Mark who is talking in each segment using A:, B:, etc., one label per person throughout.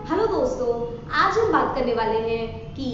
A: Hello दोस्तों, आज हम बात करने वाले हैं कि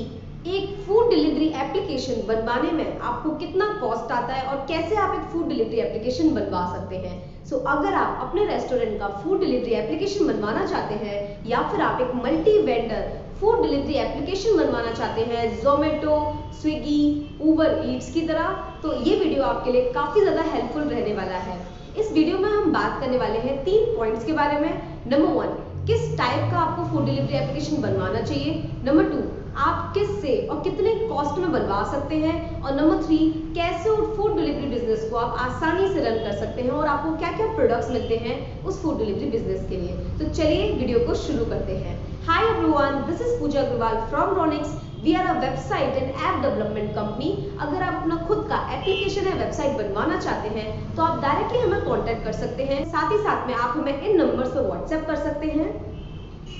A: एक फूड डिलीवरी एप्लीकेशन बनवाने में आपको कितना कॉस्ट आता है और कैसे आप एक फूड डिलीवरी एप्लीकेशन बनवा सकते हैं। अगर आप अपने रेस्टोरेंट का फूड डिलीवरी एप्लीकेशन बनवाना चाहते हैं या फिर आप एक multi vendor food delivery application बनवाना चाहते हैं जोमेटो, स्विगी, उबर ईट्स की तरह, तो ये वीडियो आपके लिए काफी ज्यादा हेल्पफुल रहने वाला है। इस वीडियो में हम बात करने वाले हैं 3 पॉइंट्स के बारे में। नंबर 1, किस टाइप का आपको फूड डिलीवरी एप्लीकेशन बनवाना चाहिए। नंबर 2, आप किससे और कितने कॉस्ट में बनवा सकते हैं। और नंबर 3, कैसे उस फूड डिलीवरी बिजनेस को आप आसानी से रन कर सकते हैं और आपको क्या क्या प्रोडक्ट्स मिलते हैं उस फूड डिलीवरी बिजनेस के लिए। तो चलिए वीडियो को शुरू करते हैं। Hi everyone, this is Pooja Agarwal from Ronix. We are a website and app development company. अगर आप अपना खुद का एप्लीकेशन या वेबसाइट बनवाना चाहते हैं तो आप डायरेक्टली हमें कांटेक्ट कर सकते हैं। साथ ही साथ में आप हमें इन नंबर्स पर व्हाट्सएप कर सकते हैं,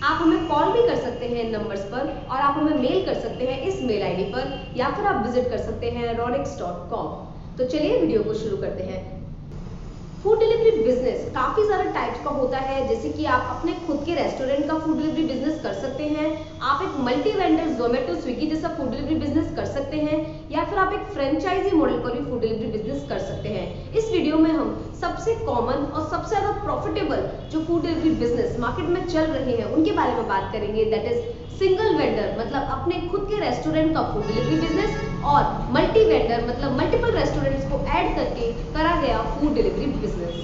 A: आप हमें कॉल भी कर सकते हैं इन नंबर्स पर, और आप हमें मेल कर सकते हैं इस मेल आईडी पर, या फिर आप विजिट कर सकते हैं ronix.com। तो चलिए वीडियो को शुरू करते हैं। फूड डिलीवरी बिजनेस काफी सारे टाइप्स का होता है, जैसे कि आप अपने खुद के रेस्टोरेंट का फूड डिलीवरी बिजनेस कर सकते हैं, आप एक मल्टी वेंडर जोमेटो, स्विगी जैसा फूड डिलीवरी बिजनेस कर सकते हैं, या फिर आप एक फ्रेंचाइजी मॉडल पर भी फूड डिलीवरी बिजनेस कर सकते हैं। इस वीडियो में हम सबसे कॉमन और सबसे ज्यादा प्रॉफिटेबल जो फूड डिलीवरी बिजनेस मार्केट में चल रहे हैं उनके बारे में बात करेंगे। दैट इज सिंगल वेंडर, मतलब अपने खुद के रेस्टोरेंट का फूड डिलीवरी बिजनेस, और मल्टी वेंडर मतलब मल्टीपल रेस्टोरेंट्स को ऐड करके करा गया food delivery business.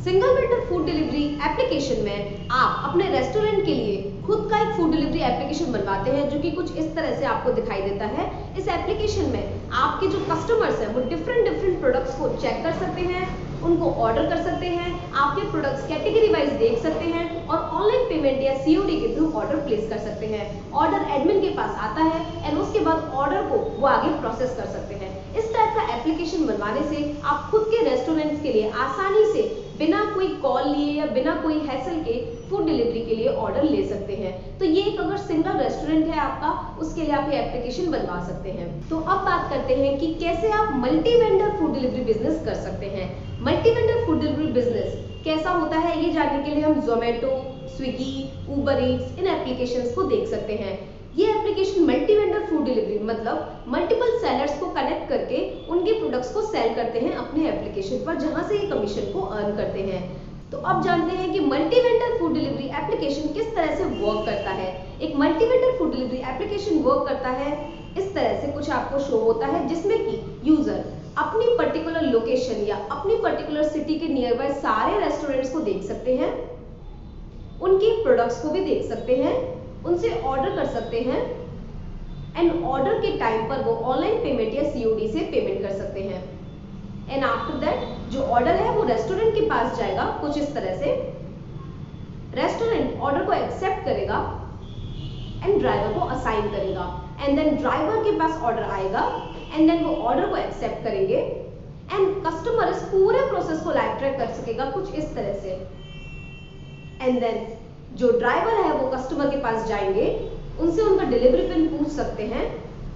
A: Single vendor food delivery application में आप अपने रेस्टोरेंट के लिए खुद का एक फूड डिलीवरी एप्लीकेशन बनवाते हैं, जो कि कुछ इस तरह से आपको दिखाई देता है। इस एप्लीकेशन में आपके जो कस्टमर्स हैं वो डिफरेंट प्रोडक्ट्स को चेक कर सकते हैं, उनको ऑर्डर कर सकते हैं, आपके प्रोडक्ट्स कैटेगरी वाइज देख सकते हैं, और ऑनलाइन पेमेंट या सीओडी के थ्रू ऑर्डर प्लेस कर सकते हैं। ऑर्डर एडमिन के पास आता है एंड उसके बाद ऑर्डर को वो आगे प्रोसेस कर सकते हैं। इस टाइप का एप्लीकेशन बनवाने से आप खुद के रेस्टोरेंट्स के लिए आसानी से बिना कोई कॉल लिए या बिना कोई हैसल के फूड डिलीवरी के लिए ऑर्डर ले सकते हैं। तो ये एक अगर सिंगल रेस्टोरेंट है आपका, उसके लिए आप ये एप्लीकेशन बनवा सकते हैं। तो अब बात करते हैं कि कैसे आप multi vendor food delivery business कर सकते हैं। Multi vendor food delivery business कैसा होता है ये जानने के लिए हम जोमेटो, स्विगी, उबर ईट्स इन एप्लीकेशंस को देख सकते हैं। ये application multi vendor food delivery मतलब मल्टीपल सेलर्स को कनेक्ट करके उनके प्रोडक्ट्स को सेल करते हैं अपने एप्लीकेशन पर, जहां से ये कमीशन को अर्न करते हैं। तो अब जानते हैं कि multi vendor food delivery application किस तरह से वर्क करता है। एक multi vendor food delivery application work करता है इस तरह से, कुछ आपको शो होता है जिसमें कि यूजर अपनी पर्टिकुलर लोकेशन या अपनी पर्टिकुलर सिटी के नियर बाय सारे रेस्टोरेंट्स को देख सकते हैं, उनके प्रोडक्ट्स को भी देख सकते हैं, उनसे ऑर्डर कर सकते हैं, एंड ऑर्डर के टाइम पर वो ऑनलाइन पेमेंट या सीओडी से पेमेंट कर सकते हैं। एंड आफ्टर दैट जो ऑर्डर है वो रेस्टोरेंट के पास जाएगा कुछ इस तरह से, रेस्टोरेंट ऑर्डर को एक्सेप्ट करेगा एंड ड्राइवर को असाइन करेगा, एंड देन ड्राइवर के पास ऑर्डर आएगा एंड देन वो ऑर्डर को एक्सेप्ट करेंगे, एंड कस्टमर इस पूरे प्रोसेस को लाइव ट्रैक कर सकेगा कुछ इस तरह से। एंड देन जो ड्राइवर है वो कस्टमर के पास जाएंगे, उनसे उनका डिलीवरी पिन पूछ सकते हैं,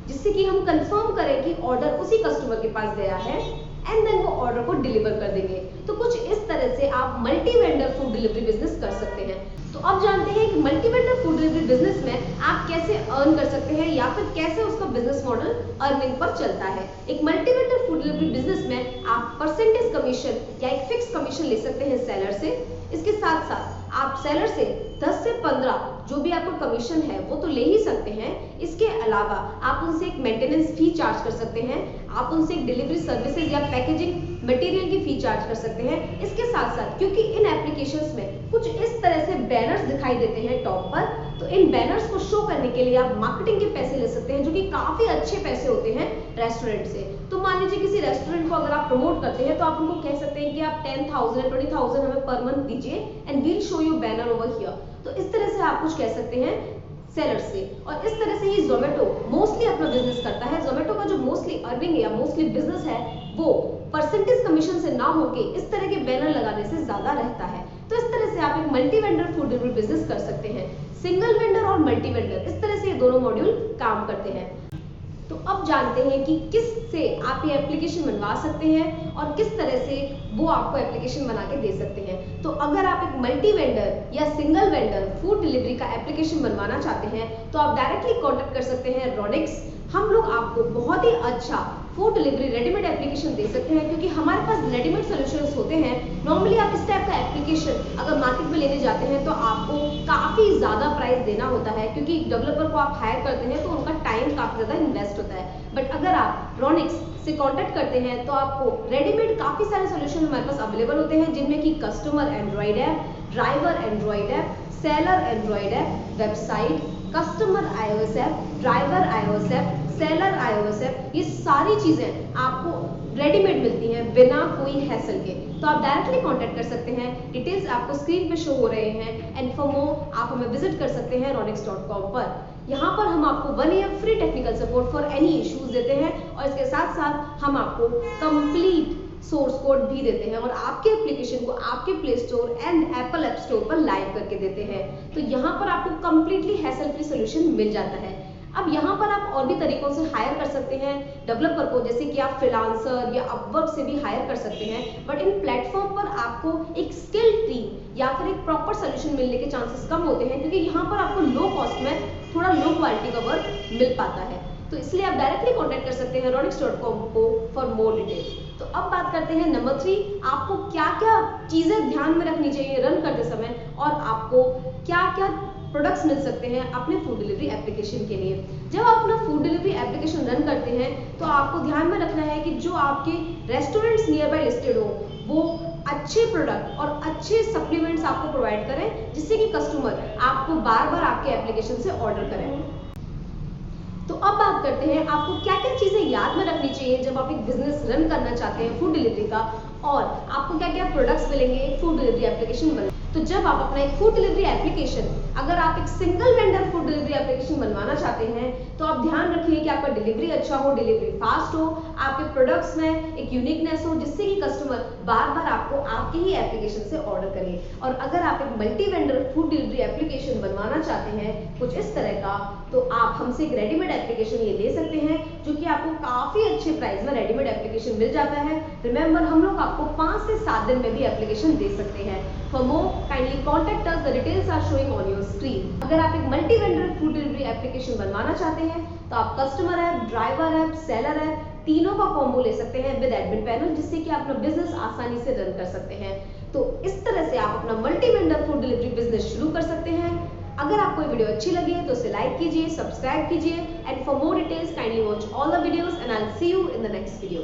A: जिससे कि हम कंफर्म करें कि ऑर्डर उसी कस्टमर के पास गया है, एंड देन वो ऑर्डर को डिलीवर कर देंगे। तो कुछ इस तरह से आप multi vendor food delivery business कर सकते हैं। तो अब जानते हैं कि multi vendor food delivery business में आप कैसे अर्न कर सकते हैं या फिर कैसे उसका बिजनेस मॉडल अर्निंग पर चलता है। एक multi vendor food delivery business में आप परसेंटेज कमीशन या एक फिक्स कमीशन ले सकते हैं सेलर से। इसके साथ साथ आप सेलर से 10 से 15 जो भी आपका कमीशन है वो तो ले ही सकते हैं। इसके अलावा आप उनसे एक मेंटेनेंस फी चार्ज कर सकते हैं, आप उनसे एक डिलीवरी सर्विसेज या पैकेजिंग मटेरियल की फी चार्ज कर सकते हैं। इसके साथ साथ क्योंकि इन एप्लीकेशंस में कुछ इस तरह से बैनर्स दिखाई देते हैं टॉप पर, तो इन बैनर्स को शो करने के लिए आप मार्केटिंग के पैसे ले सकते हैं, जो कि काफी अच्छे पैसे होते हैं रेस्टोरेंट से। तो मान लीजिए किसी रेस्टोरेंट को अगर आप प्रमोट करते हैं तो आप उनको कह सकते हैं कि आप 10,000 20,000 हमें पर मंथ दीजिए and we'll show you banner over here. तो इस तरह से आप कुछ कह सकते हैं सेलर्स से। और इस तरह से ही जोमेटो मोस्टली अपना बिजनेस करता है। जोमेटो का जो मोस्टली अर्निंग या मोस्टली बिजनेस है वो परसेंटेज कमीशन से ना होके इस तरह के बैनर लगाने से ज्यादा रहता है। तो इस तरह से आप एक multi vendor food delivery business कर सकते हैं। सिंगल वेंडर और मल्टी वेंडर, इस तरह से ये दोनों मॉड्यूल काम करते हैं। तो अब जानते हैं कि किस से आप ये एप्लीकेशन बनवा सकते हैं और किस तरह से वो आपको एप्लीकेशन बना के दे सकते हैं। तो अगर आप एक मल्टी वेंडर या सिंगल वेंडर फूड डिलीवरी का एप्लीकेशन बनवाना चाहते हैं तो आप डायरेक्टली कॉन्टेक्ट कर सकते हैं रोनिक्स। हम लोग आपको बहुत ही अच्छा फूड डिलीवरी रेडीमेड एप्लीकेशन दे सकते हैं, क्योंकि हमारे पास रेडीमेड सॉल्यूशंस होते हैं। नॉर्मली आप इस टाइप का एप्लीकेशन अगर मार्केट में लेने जाते हैं तो आपको काफ़ी ज़्यादा प्राइस देना होता है, क्योंकि डेवलपर को आप हायर करते हैं तो उनका टाइम काफ़ी ज़्यादा इन्वेस्ट होता है। बट अगर आप रोनिक्स से कांटेक्ट करते हैं तो आपको रेडीमेड काफ़ी सारे सॉल्यूशन हमारे पास अवेलेबल होते हैं, जिनमें कि customer Android app, driver Android app, seller Android app, website, customer iOS app, driver iOS app, seller iOS app, ये सारी चीज़ें आपको रेडीमेड मिलती हैं बिना कोई हैसल के। तो आप डायरेक्टली कांटेक्ट कर सकते हैं, डिटेल्स आपको स्क्रीन पे शो हो रहे हैं। एंड फॉर मोर आप हमें विजिट कर सकते हैं ronix.com पर। यहाँ पर हम आपको 1 year free technical support for any issues देते हैं और इसके साथ साथ हम आपको कंप्लीट सोर्स कोड भी देते हैं और आपके एप्लीकेशन को आपके play store and Apple app store पर लाइव करके देते हैं। तो यहाँ पर आपको कंप्लीटली हैसल फ्री सोल्यूशन मिल जाता है। अब यहाँ पर आप और भी तरीकों से हायर कर सकते हैं डेवलपर को, जैसे कि आप फ्रीलांसर या अपवर्क से भी हायर कर सकते हैं। बट इन प्लेटफॉर्म पर आपको एक स्किल्ड टीम या फिर एक प्रॉपर सोल्यूशन मिलने के चांसेस कम होते हैं, क्योंकि यहाँ पर आपको लो कॉस्ट में थोड़ा लो क्वालिटी का वर्क मिल पाता है। तो इसलिए आप डायरेक्टली कॉन्टेक्ट कर सकते हैं ronix.com को फॉर मोर डिटेल्स। तो अब बात करते हैं नंबर 3, आपको क्या क्या चीज़ें ध्यान में रखनी चाहिए रन करते समय और आपको क्या क्या प्रोडक्ट्स मिल सकते हैं अपने फूड डिलीवरी एप्लीकेशन के लिए। जब आप अपना फूड डिलीवरी एप्लीकेशन रन करते हैं तो आपको ध्यान में रखना है कि जो आपके रेस्टोरेंट्स नियर बाय लिस्टेड हो वो अच्छे प्रोडक्ट और अच्छे सप्लीमेंट्स आपको प्रोवाइड करें, जिससे कि कस्टमर आपको बार बार आपके एप्लीकेशन से ऑर्डर करें। तो अब बात करते हैं आपको क्या क्या चीज़ें याद में रखनी चाहिए जब आप एक बिजनेस रन करना चाहते हैं फूड डिलीवरी का, और आपको क्या क्या प्रोडक्ट्स मिलेंगे एक फूड डिलीवरी एप्लीकेशन बने। तो जब आप अपना एक फूड डिलीवरी एप्लीकेशन, अगर आप एक single vendor food delivery application बनवाना चाहते हैं तो आप ध्यान रखिए कि आपका डिलीवरी अच्छा हो, डिलीवरी फास्ट हो, आपके प्रोडक्ट्स में एक यूनिकनेस हो, जिससे कि कस्टमर बार बार आपको आपके ही एप्लीकेशन से ऑर्डर करे। और अगर आप एक multi vendor food delivery application बनवाना चाहते हैं कुछ इस तरह का, तो आप हमसे एक रेडीमेड एप्लीकेशन ये ले सकते हैं, जो कि आपको काफ़ी अच्छे प्राइस में रेडीमेड एप्लीकेशन मिल जाता है। रिमेंबर, हम लोग आपको 5 से 7 दिन में भी एप्लीकेशन दे सकते हैं। For more kindly contact us, the details are showing on your screen. अगर आप एक multi vendor food delivery application बनवाना चाहते हैं तो आप customer app, driver app, seller app, तीनों का कॉम्बो ले सकते हैं विद एडमिन पैनल, जिससे कि आप अपना बिजनेस आसानी से रन कर सकते हैं। तो इस तरह से आप अपना multi vendor food delivery business शुरू कर सकते हैं। अगर आपको ये वीडियो अच्छी लगी है तो इसे लाइक कीजिए, सब्सक्राइब कीजिए, and for more details kindly watch all the videos and I will see you in the next video.